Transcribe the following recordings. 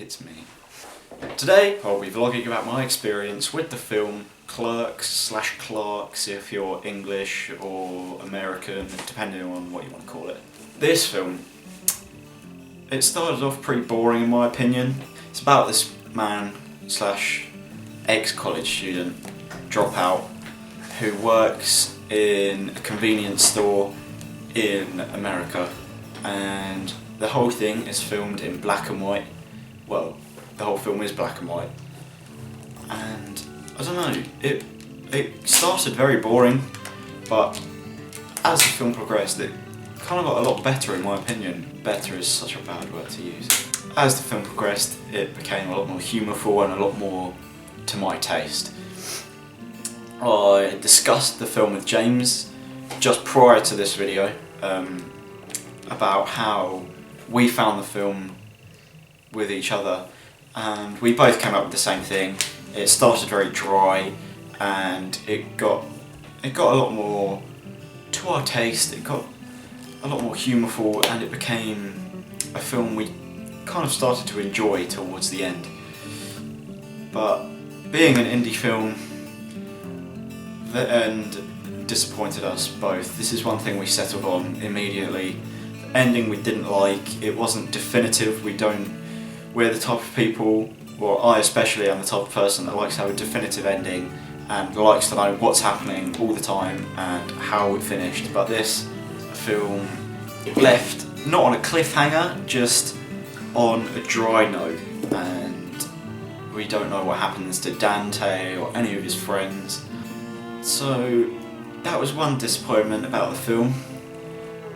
it's me. Today I'll be vlogging about my experience with the film Clerks/Clerks if you're English or American, depending on what you want to call it. This film, it started off pretty boring in my opinion. It's about this man slash ex-college student, dropout, who works in a convenience store in America, and the whole thing is filmed in black and white. Well, the whole film is black and white, and I don't know, it started very boring, but as the film progressed it kind of got a lot better in my opinion. Better is such a bad word to use. As the film progressed it became a lot more humourful and a lot more to my taste. I discussed the film with James just prior to this video about how we found the film with each other, and we both came up with the same thing. It started very dry and it got a lot more to our taste. It got a lot more humourful and it became a film we kind of started to enjoy towards the end. But being an indie film, the end disappointed us both. This is one thing we settled on immediately. The ending we didn't like. It wasn't definitive. We're the type of people, or I especially am the type of person that likes to have a definitive ending and likes to know what's happening all the time and how it finished. But this film left not on a cliffhanger, just on a dry note, and we don't know what happens to Dante or any of his friends. So that was one disappointment about the film.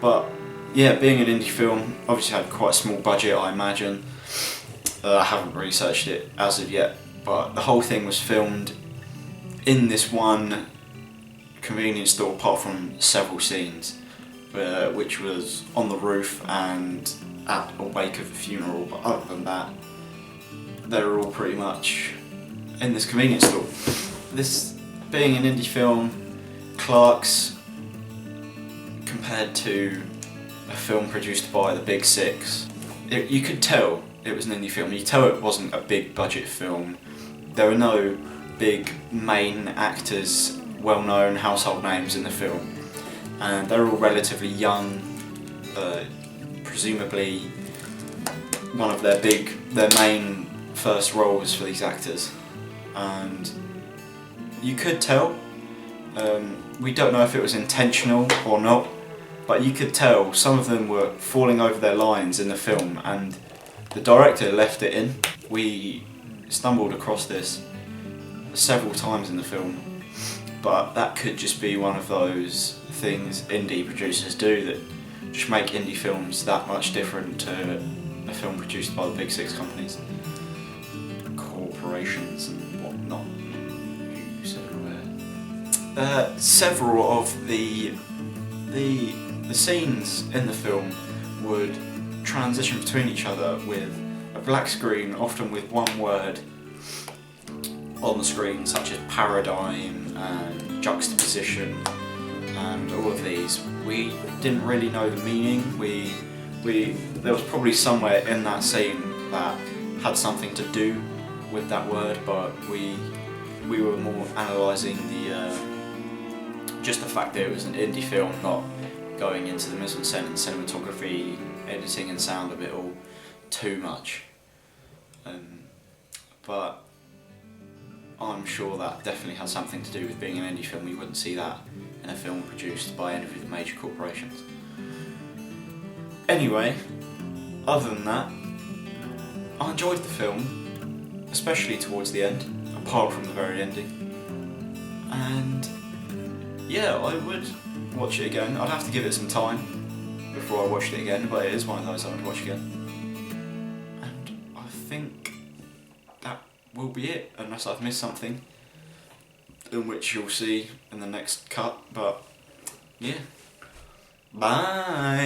But yeah, being an indie film, obviously had quite a small budget, I imagine. I haven't researched it as of yet, but the whole thing was filmed in this one convenience store apart from several scenes, which was on the roof and at a wake of a funeral, but other than that, they were all pretty much in this convenience store. This being an indie film, Clerks, compared to a film produced by the Big Six, you could tell it was an indie film. You could tell it wasn't a big budget film. There were no big main actors, well-known household names in the film, and they're all relatively young. Presumably one of their main first roles for these actors, and you could tell, we don't know if it was intentional or not, but you could tell some of them were falling over their lines in the film, and the director left it in. We stumbled across this several times in the film, but that could just be one of those things indie producers do that just make indie films that much different to a film produced by the Big Six companies, corporations and whatnot. Several of the scenes in the film would transition between each other with a black screen, often with one word on the screen, such as paradigm and juxtaposition and all of these. We didn't really know the meaning. There was probably somewhere in that scene that had something to do with that word, but we were more analysing just the fact that it was an indie film, not going into the mise-en-scène and cinematography, editing and sound of it all too much. But I'm sure that definitely has something to do with being an indie film. You wouldn't see that in a film produced by any of the major corporations. Anyway, other than that, I enjoyed the film, especially towards the end, apart from the very ending. And yeah, I would watch it again. I'd have to give it some time before I watched it again, but it is one of those I would watch again. And I think that will be it, unless I've missed something, in which you'll see in the next cut. But yeah, bye!